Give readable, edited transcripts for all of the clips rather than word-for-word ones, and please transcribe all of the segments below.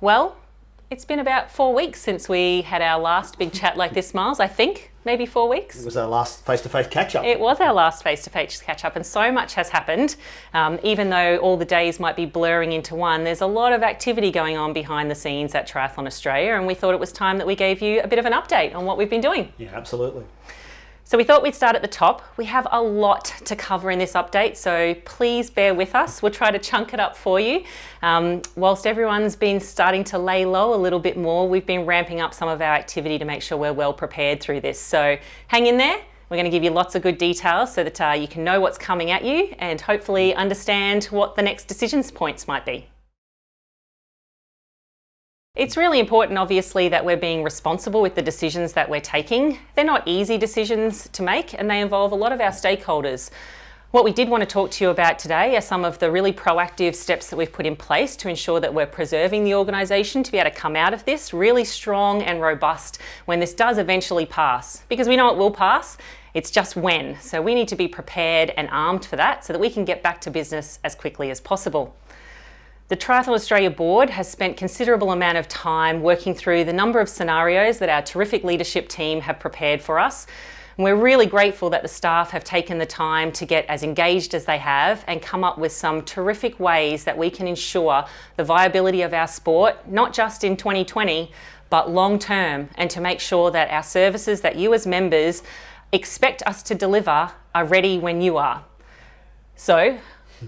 Well, it's been about 4 weeks since we had our last big chat like this, Miles, I think. Maybe 4 weeks. It was our last face-to-face catch-up. It was our last face-to-face catch-up, and so much has happened. Even though all the days might be blurring into one, there's a lot of activity going on behind the scenes at Triathlon Australia, and we thought it was time that we gave you a bit of an update on what we've been doing. Yeah, absolutely. So we thought we'd start at the top. We have a lot to cover in this update, so please bear with us. We'll try to chunk it up for you. Whilst everyone's been starting to lay low a little bit more, we've been ramping up some of our activity to make sure we're well prepared through this. So hang in there. We're going to give you lots of good details so that you can know what's coming at you and hopefully understand what the next decisions points might be. It's really important, obviously, that we're being responsible with the decisions that we're taking. They're not easy decisions to make, and they involve a lot of our stakeholders. What we did want to talk to you about today are some of the really proactive steps that we've put in place to ensure that we're preserving the organisation to be able to come out of this really strong and robust when this does eventually pass. Because we know it will pass, it's just when. So we need to be prepared and armed for that so that we can get back to business as quickly as possible. The Triathlon Australia Board has spent considerable amount of time working through the number of scenarios that our terrific leadership team have prepared for us. And we're really grateful that the staff have taken the time to get as engaged as they have and come up with some terrific ways that we can ensure the viability of our sport, not just in 2020, but long term, and to make sure that our services that you as members expect us to deliver are ready when you are. So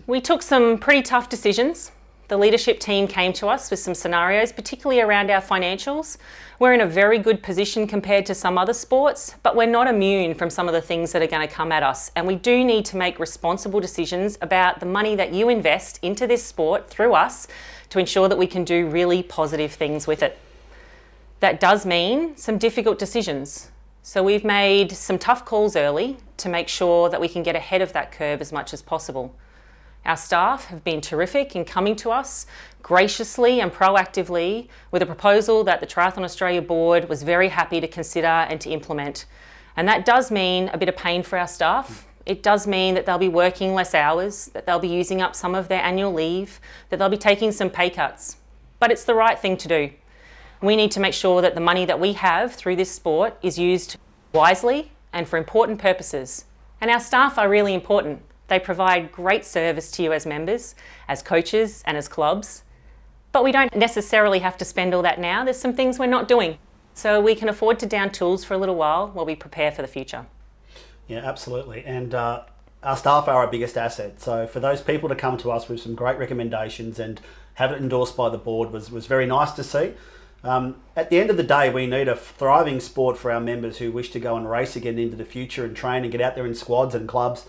we took some pretty tough decisions. The leadership team came to us with some scenarios, particularly around our financials. We're in a very good position compared to some other sports, but we're not immune from some of the things that are going to come at us. And we do need to make responsible decisions about the money that you invest into this sport through us to ensure that we can do really positive things with it. That does mean some difficult decisions. So we've made some tough calls early to make sure that we can get ahead of that curve as much as possible. Our staff have been terrific in coming to us graciously and proactively with a proposal that the Triathlon Australia Board was very happy to consider and to implement. And that does mean a bit of pain for our staff. It does mean that they'll be working less hours, that they'll be using up some of their annual leave, that they'll be taking some pay cuts. But it's the right thing to do. We need to make sure that the money that we have through this sport is used wisely and for important purposes. And our staff are really important. They provide great service to you as members, as coaches and as clubs. But we don't necessarily have to spend all that now. There's some things we're not doing. So we can afford to down tools for a little while we prepare for the future. Yeah, absolutely. And our staff are our biggest asset. So for those people to come to us with some great recommendations and have it endorsed by the board was very nice to see. At the end of the day, we need a thriving sport for our members who wish to go and race again into the future and train and get out there in squads and clubs.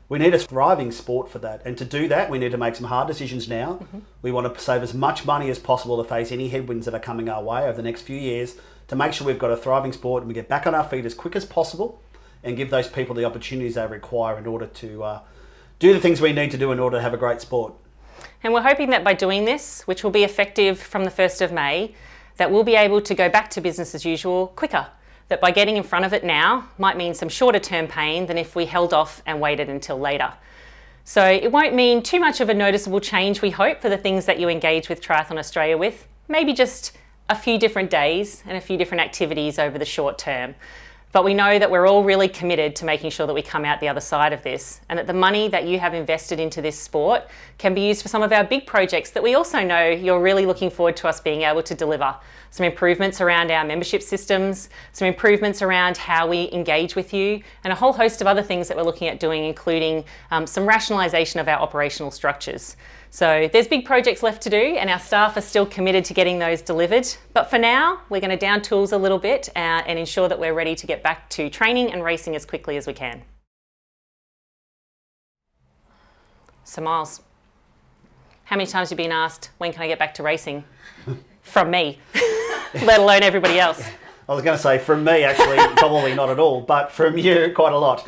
We need a thriving sport for that. And to do that, we need to make some hard decisions now. Mm-hmm. We want to save as much money as possible to face any headwinds that are coming our way over the next few years to make sure we've got a thriving sport and we get back on our feet as quick as possible and give those people the opportunities they require in order to do the things we need to do in order to have a great sport. And we're hoping that by doing this, which will be effective from the 1st of May, that we'll be able to go back to business as usual quicker. That by getting in front of it now might mean some shorter term pain than if we held off and waited until later. So it won't mean too much of a noticeable change, we hope, for the things that you engage with Triathlon Australia with. Maybe just a few different days and a few different activities over the short term. But we know that we're all really committed to making sure that we come out the other side of this and that the money that you have invested into this sport can be used for some of our big projects that we also know you're really looking forward to us being able to deliver. Some improvements around our membership systems, some improvements around how we engage with you, and a whole host of other things that we're looking at doing, including some rationalisation of our operational structures. So there's big projects left to do and our staff are still committed to getting those delivered. But for now, we're going to down tools a little bit and ensure that we're ready to get back to training and racing as quickly as we can. So Miles, how many times have you been asked, when can I get back to racing? From me, let alone everybody else. I was going to say from me, actually, probably not at all, but from you, quite a lot.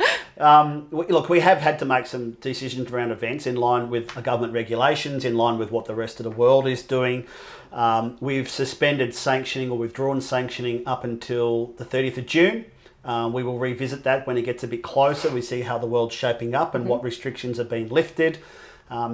Look, we have had to make some decisions around events in line with government regulations, in line with what the rest of the world is doing. We've suspended sanctioning or withdrawn sanctioning up until the 30th of June. We will revisit that when it gets a bit closer. We see how the world's shaping up and what restrictions have been lifted.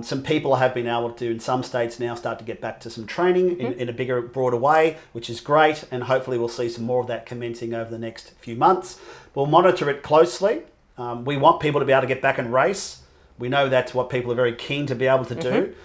Some people have been able to, in some states now, start to get back to some training in a bigger, broader way, which is great. And hopefully we'll see some more of that commencing over the next few months. We'll monitor it closely. We want people to be able to get back and race. We know that's what people are very keen to be able to do.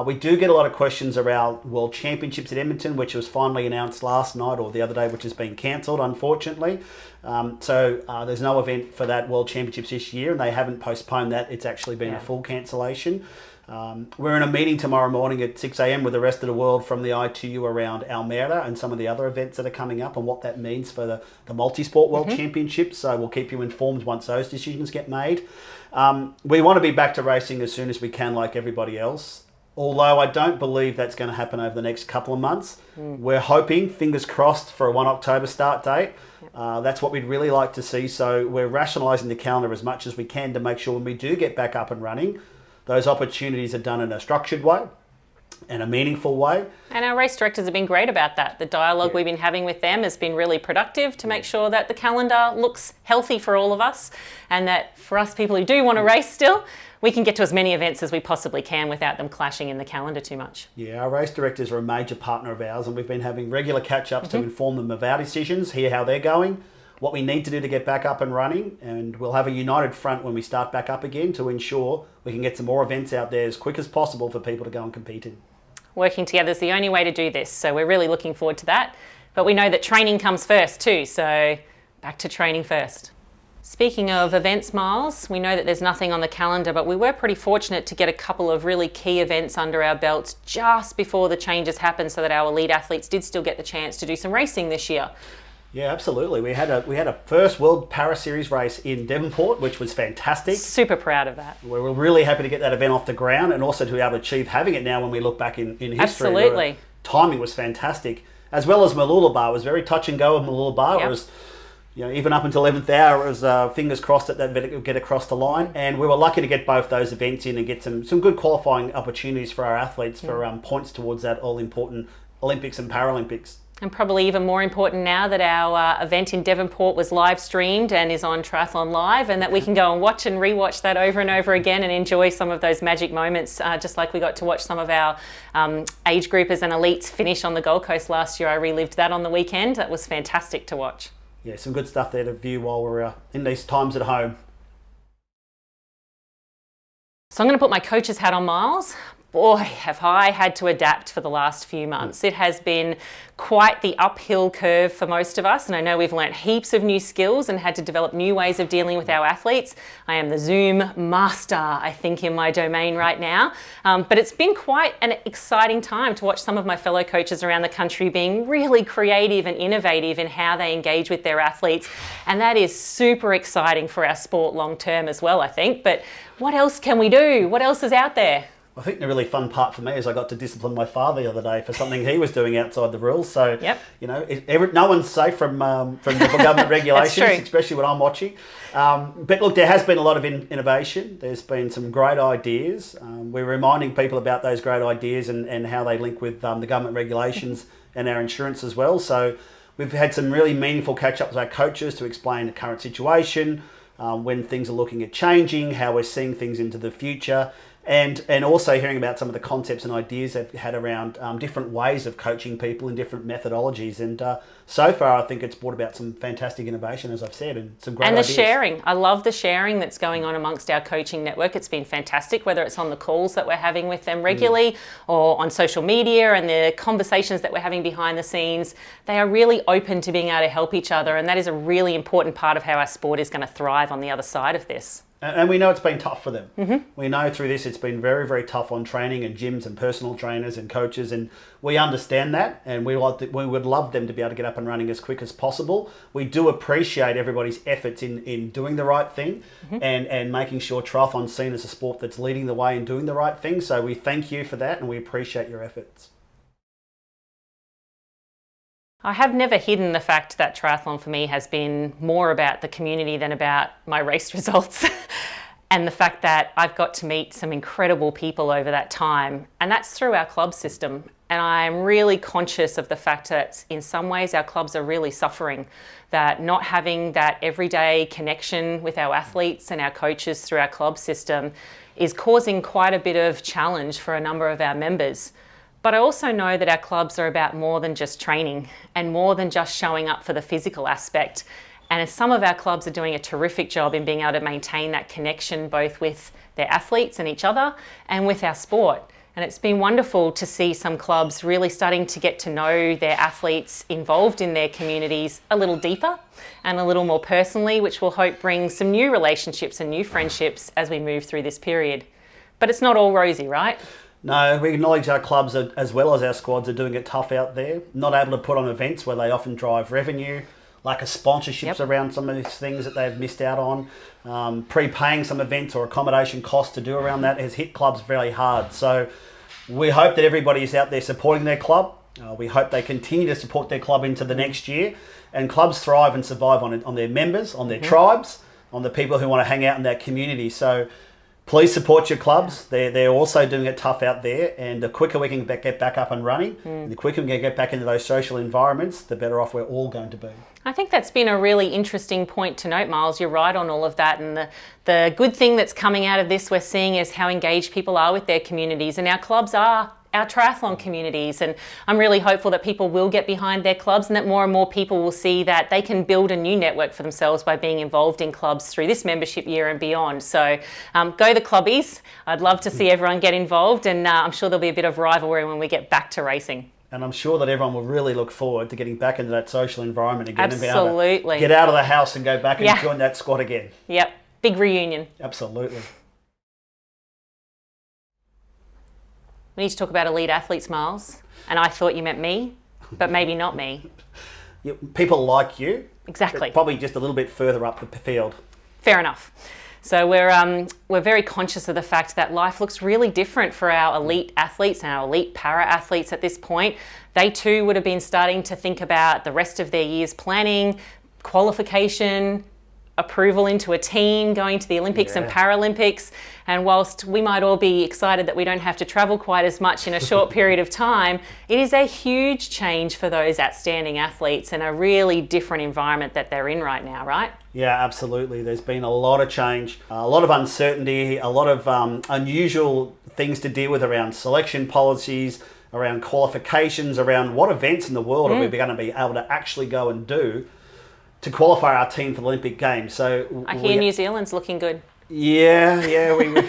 We do get a lot of questions around World Championships at Edmonton, which was finally announced last night or the other day, which has been cancelled, unfortunately. So there's no event for that World Championships this year, and they haven't postponed that. It's actually been a full cancellation. We're in a meeting tomorrow morning at 6 a.m. with the rest of the world from the ITU around Almere and some of the other events that are coming up and what that means for the multi-sport World Championships. So we'll keep you informed once those decisions get made. We want to be back to racing as soon as we can, like everybody else. Although I don't believe that's going to happen over the next couple of months. We're hoping, fingers crossed, for a 1 October start date. That's what we'd really like to see. So we're rationalising the calendar as much as we can to make sure when we do get back up and running, those opportunities are done in a structured way and a meaningful way. And our race directors have been great about that. The dialogue we've been having with them has been really productive to make sure that the calendar looks healthy for all of us, and that for us people who do want to race still, we can get to as many events as we possibly can without them clashing in the calendar too much. Yeah, our race directors are a major partner of ours, and we've been having regular catch-ups to inform them of our decisions, hear how they're going, what we need to do to get back up and running, and we'll have a united front when we start back up again to ensure we can get some more events out there as quick as possible for people to go and compete in. Working together is the only way to do this, so we're really looking forward to that. But we know that training comes first too, so back to training first. Speaking of events, Miles, we know that there's nothing on the calendar, but we were pretty fortunate to get a couple of really key events under our belts just before the changes happened so that our elite athletes did still get the chance to do some racing this year. Yeah, absolutely. We had a first World Para Series race in Devonport, which was fantastic. Super proud of that. We were really happy to get that event off the ground and also to be able to achieve having it now when we look back in history. Absolutely. Timing was fantastic. As well as Mooloolaba. It was very touch and go with Mooloolaba. It was, even up until 11th hour, it was fingers crossed that event would get across the line. And we were lucky to get both those events in and get some good qualifying opportunities for our athletes for points towards that all-important Olympics and Paralympics. And probably even more important now that our event in Devonport was live streamed and is on Triathlon Live, and that we can go and watch and rewatch that over and over again and enjoy some of those magic moments, just like we got to watch some of our age groupers and elites finish on the Gold Coast last year. I relived that on the weekend. That was fantastic to watch. Yeah, some good stuff there to view while we're in these times at home. So I'm going to put my coach's hat on, Miles. Boy, have I had to adapt for the last few months. It has been quite the uphill curve for most of us, and I know we've learnt heaps of new skills and had to develop new ways of dealing with our athletes. I am the Zoom master, I think, in my domain right now. But it's been quite an exciting time to watch some of my fellow coaches around the country being really creative and innovative in how they engage with their athletes. And that is super exciting for our sport long term as well, I think. But what else can we do? What else is out there? I think the really fun part for me is I got to discipline my father the other day for something he was doing outside the rules. So, no one's safe from the government regulations, especially when I'm watching. But look, there has been a lot of innovation. There's been some great ideas. We're reminding people about those great ideas and how they link with the government regulations and our insurance as well. So we've had some really meaningful catch-ups with our coaches to explain the current situation, when things are looking at changing, how we're seeing things into the future. And also hearing about some of the concepts and ideas they've had around different ways of coaching people and different methodologies. And so far, I think it's brought about some fantastic innovation, as I've said, and some great ideas. And the sharing. I love the sharing that's going on amongst our coaching network. It's been fantastic, whether it's on the calls that we're having with them regularly or on social media and the conversations that we're having behind the scenes. They are really open to being able to help each other. And that is a really important part of how our sport is going to thrive on the other side of this. And we know it's been tough for them. We know through this it's been very, very tough on training and gyms and personal trainers and coaches, and we understand that, and we would love them to be able to get up and running as quick as possible. We do appreciate everybody's efforts in doing the right thing and making sure triathlon's seen as a sport that's leading the way and doing the right thing. So we thank you for that and we appreciate your efforts. I have never hidden the fact that triathlon for me has been more about the community than about my race results. And the fact that I've got to meet some incredible people over that time. And that's through our club system. And I'm really conscious of the fact that in some ways our clubs are really suffering, that not having that everyday connection with our athletes and our coaches through our club system is causing quite a bit of challenge for a number of our members. But I also know that our clubs are about more than just training and more than just showing up for the physical aspect. And some of our clubs are doing a terrific job in being able to maintain that connection both with their athletes and each other and with our sport. And it's been wonderful to see some clubs really starting to get to know their athletes involved in their communities a little deeper and a little more personally, which will hope bring some new relationships and new friendships as we move through this period. But it's not all rosy, right? No, we acknowledge our clubs as well as our squads are doing it tough out there, not able to put on events where they often drive revenue, lack of sponsorships around some of these things that they've missed out on. Prepaying some events or accommodation costs to do around that has hit clubs very hard. So we hope that everybody is out there supporting their club. We hope they continue to support their club into the next year. And clubs thrive and survive on their members, on their tribes, on the people who want to hang out in that community. So please support your clubs. They're also doing it tough out there, and the quicker we can get back up and running, and the quicker we can get back into those social environments, the better off we're all going to be. I think that's been a really interesting point to note, Miles. You're right on all of that, and the good thing that's coming out of this we're seeing is how engaged people are with their communities, and our clubs are our triathlon communities, and I'm really hopeful that people will get behind their clubs and that more and more people will see that they can build a new network for themselves by being involved in clubs through this membership year and beyond. So go the clubbies. I'd love to see everyone get involved, and I'm sure there'll be a bit of rivalry when we get back to racing. And I'm sure that everyone will really look forward to getting back into that social environment again. Absolutely. And being able to get out of the house and go back and join that squad again. Yep, big reunion. Absolutely. We need to talk about elite athletes, Miles. And I thought you meant me, but maybe not me. People like you. Exactly. Probably just a little bit further up the field. Fair enough. So we're very conscious of the fact that life looks really different for our elite athletes and our elite para-athletes at this point. They too would have been starting to think about the rest of their year's planning, qualification, approval into a team, going to the Olympics and Paralympics. And whilst we might all be excited that we don't have to travel quite as much in a short period of time, it is a huge change for those outstanding athletes and a really different environment that they're in right now, right? Yeah, absolutely. There's been a lot of change, a lot of uncertainty, a lot of unusual things to deal with around selection policies, around qualifications, around what events in the world are we going to be able to actually go and do to qualify our team for the Olympic Games. So I hear New Zealand's looking good. Yeah, we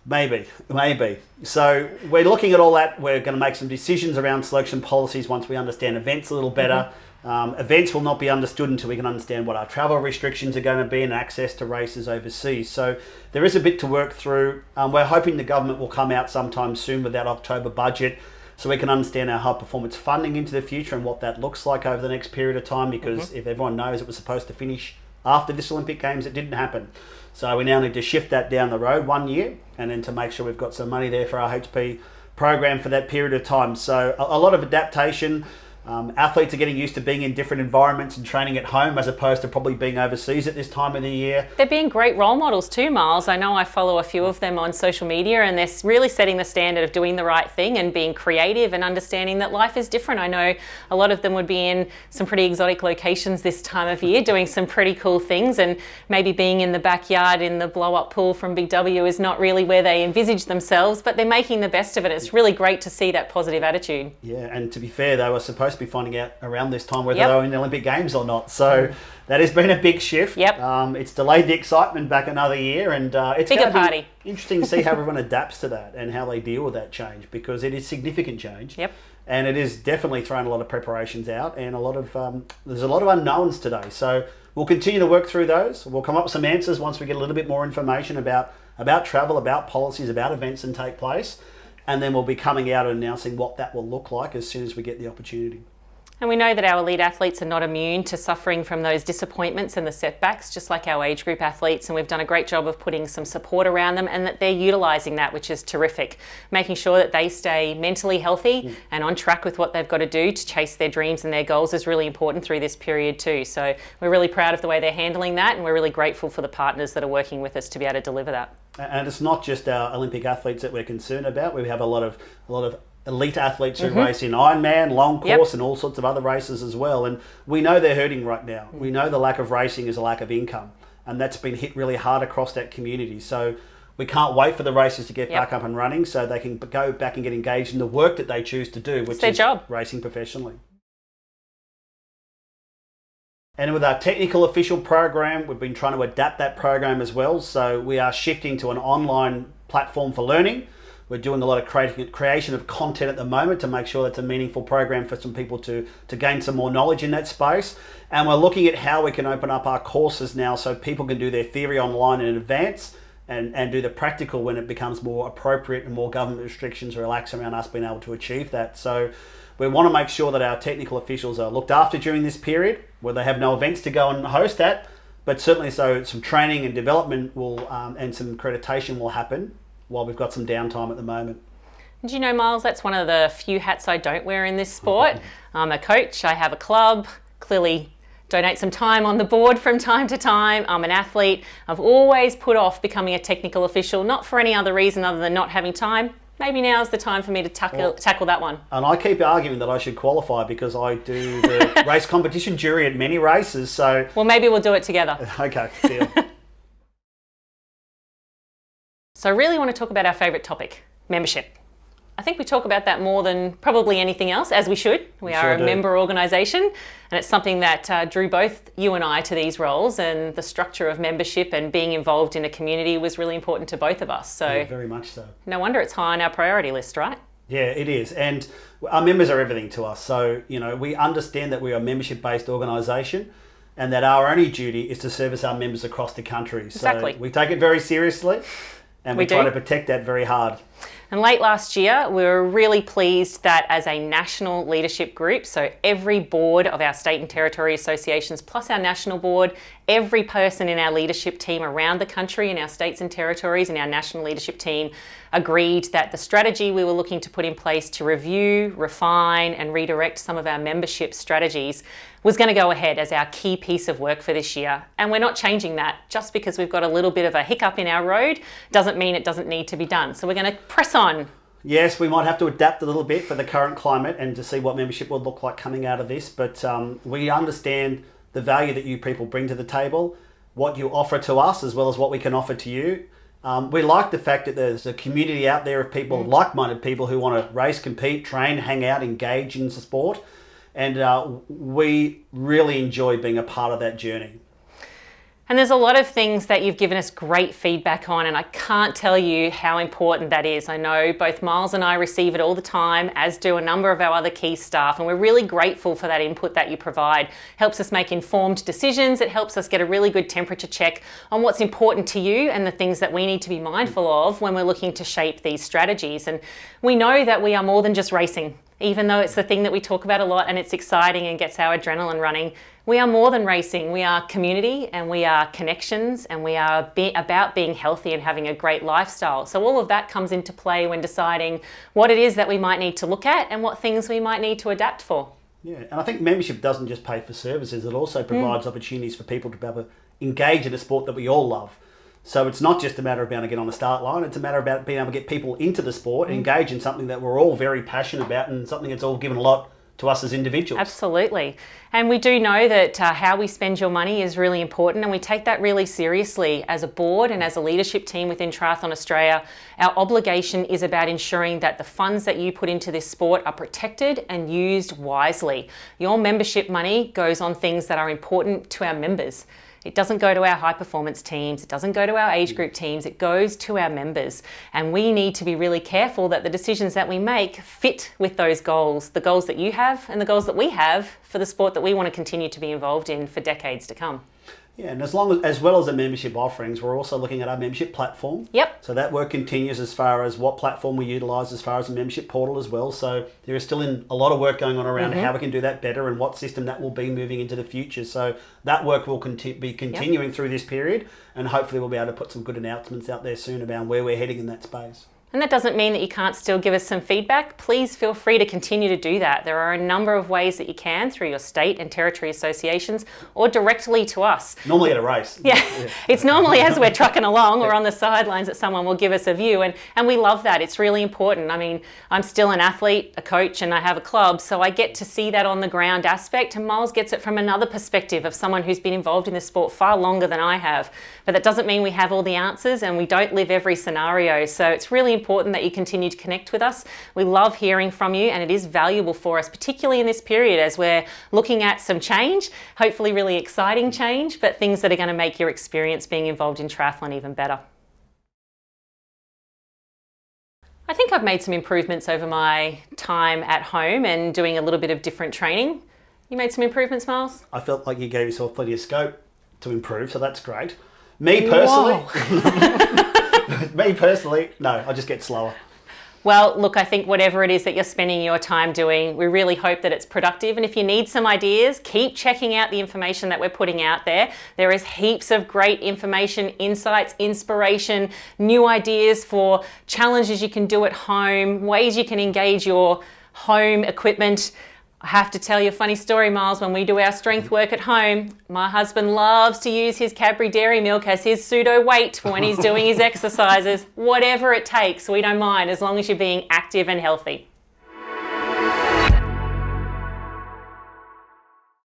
maybe. So we're looking at all that. We're going to make some decisions around selection policies once we understand events a little better. Events will not be understood until we can understand what our travel restrictions are going to be and access to races overseas. So there is a bit to work through. We're hoping the government will come out sometime soon with that October budget, so we can understand our high performance funding into the future and what that looks like over the next period of time, because if everyone knows it was supposed to finish after this Olympic Games, it didn't happen. So we now need to shift that down the road 1 year, and then to make sure we've got some money there for our HP program for that period of time. So a lot of adaptation. Athletes are getting used to being in different environments and training at home as opposed to probably being overseas at this time of the year. They're being great role models too, Miles. I know I follow a few of them on social media, and they're really setting the standard of doing the right thing and being creative and understanding that life is different. I know a lot of them would be in some pretty exotic locations this time of year doing some pretty cool things, and maybe being in the backyard in the blow-up pool from Big W is not really where they envisage themselves, but they're making the best of it. It's really great to see that positive attitude. Yeah, and to be fair, they were supposed to be finding out around this time whether they were in the Olympic Games or not. So that has been a big shift. It's delayed the excitement back another year, and it's bigger going to party. be interesting to see how everyone adapts to that and how they deal with that change, because it is significant change. And it is definitely thrown a lot of preparations out, and there's a lot of unknowns today. So we'll continue to work through those. We'll come up with some answers once we get a little bit more information about travel, about policies, about events that take place. And then we'll be coming out and announcing what that will look like as soon as we get the opportunity. And we know that our elite athletes are not immune to suffering from those disappointments and the setbacks, just like our age group athletes. And we've done a great job of putting some support around them, and that they're utilising that, which is terrific. Making sure that they stay mentally healthy and on track with what they've got to do to chase their dreams and their goals is really important through this period too. So we're really proud of the way they're handling that, and we're really grateful for the partners that are working with us to be able to deliver that. And it's not just our Olympic athletes that we're concerned about. We have a lot of elite athletes who race in Ironman, long course, and all sorts of other races as well. And we know they're hurting right now. We know the lack of racing is a lack of income, and that's been hit really hard across that community. So We can't wait for the races to get Yep. back up and running so they can go back and get engaged in the work that they choose to do, which their is job. racing professionally. And with our technical official program, we've been trying to adapt that program as well. So we are shifting to an online platform for learning. We're doing a lot of creation of content at the moment to make sure that's a meaningful program for some people to gain some more knowledge in that space. And we're looking at how we can open up our courses now so people can do their theory online in advance and do the practical when it becomes more appropriate and more government restrictions relax around us being able to achieve that. So we want to make sure that our technical officials are looked after during this period where they have no events to go and host at, but certainly so some training and development will and some accreditation will happen while we've got some downtime at the moment. Do you know, Miles, that's one of the few hats I don't wear in this sport. I'm a coach, I have a club, clearly donate some time on the board from time to time. I'm an athlete. I've always put off becoming a technical official, not for any other reason other than not having time. Maybe now's the time for me to tackle that one. And I keep arguing that I should qualify because I do the race competition jury at many races. So well, maybe we'll do it together. Okay, deal. So I really want to talk about our favourite topic, membership. I think we talk about that more than probably anything else, as we should. We are a member organisation, and it's something that drew both you and I to these roles, and the structure of membership and being involved in a community was really important to both of us. So Yeah, very much so. No wonder it's high on our priority list, right? Yeah, it is. And our members are everything to us. So, we understand that we are a membership-based organisation and that our only duty is to service our members across the country. Exactly. So we take it very seriously and we try to protect that very hard. And late last year, we were really pleased that as a national leadership group, so every board of our state and territory associations, plus our national board, every person in our leadership team around the country in our states and territories and our national leadership team agreed that the strategy we were looking to put in place to review, refine and redirect some of our membership strategies was going to go ahead as our key piece of work for this year. And we're not changing that. Just because we've got a little bit of a hiccup in our road doesn't mean it doesn't need to be done. So we're going to press on. Yes, we might have to adapt a little bit for the current climate and to see what membership will look like coming out of this. But we understand the value that you people bring to the table, what you offer to us as well as what we can offer to you. We like the fact that there's a community out there of people, like-minded people who want to race, compete, train, hang out, engage in sport. And we really enjoy being a part of that journey. And there's a lot of things that you've given us great feedback on, and I can't tell you how important that is. I know both Miles and I receive it all the time, as do a number of our other key staff, and we're really grateful for that input that you provide. Helps us make informed decisions. It helps us get a really good temperature check on what's important to you and the things that we need to be mindful of when we're looking to shape these strategies. And we know that we are more than just racing. Even though it's the thing that we talk about a lot and it's exciting and gets our adrenaline running, we are more than racing. We are community and we are connections and we are about being healthy and having a great lifestyle. So all of that comes into play when deciding what it is that we might need to look at and what things we might need to adapt for. Yeah, and I think membership doesn't just pay for services, it also provides opportunities for people to be able to engage in a sport that we all love. So it's not just a matter of being able to get on the start line, it's a matter about being able to get people into the sport, engage in something that we're all very passionate about and something that's all given a lot to us as individuals. Absolutely. And we do know that how we spend your money is really important, and we take that really seriously as a board and as a leadership team within Triathlon Australia. Our obligation is about ensuring that the funds that you put into this sport are protected and used wisely. Your membership money goes on things that are important to our members. It doesn't go to our high performance teams, it doesn't go to our age group teams, it goes to our members. And we need to be really careful that the decisions that we make fit with those goals, the goals that you have and the goals that we have for the sport that we want to continue to be involved in for decades to come. Yeah, and as well as the membership offerings, we're also looking at our membership platform. Yep. So that work continues as far as what platform we utilise as far as the membership portal as well. So there is still a lot of work going on around how we can do that better and what system that will be moving into the future. So that work will be continuing through this period, and hopefully we'll be able to put some good announcements out there soon about where we're heading in that space. And that doesn't mean that you can't still give us some feedback. Please feel free to continue to do that. There are a number of ways that you can through your state and territory associations or directly to us. Normally at a race. Yeah, it's normally as we're trucking along or on the sidelines that someone will give us a view, and we love that. It's really important. I mean, I'm still an athlete, a coach, and I have a club, so I get to see that on the ground aspect, and Miles gets it from another perspective of someone who's been involved in the sport far longer than I have. But that doesn't mean we have all the answers, and we don't live every scenario. So it's really important that you continue to connect with us. We love hearing from you, and it is valuable for us, particularly in this period as we're looking at some change, hopefully really exciting change, but things that are going to make your experience being involved in triathlon even better. I think I've made some improvements over my time at home and doing a little bit of different training. You made some improvements, Miles? I felt like you gave yourself plenty of scope to improve, so that's great. Me personally, no, I just get slower. Well, look, I think whatever it is that you're spending your time doing, we really hope that it's productive. And if you need some ideas, keep checking out the information that we're putting out there. There is heaps of great information, insights, inspiration, new ideas for challenges you can do at home, ways you can engage your home equipment. I have to tell you a funny story, Miles. When we do our strength work at home, my husband loves to use his Cadbury Dairy Milk as his pseudo weight for when he's doing his exercises. Whatever it takes, we don't mind, as long as you're being active and healthy.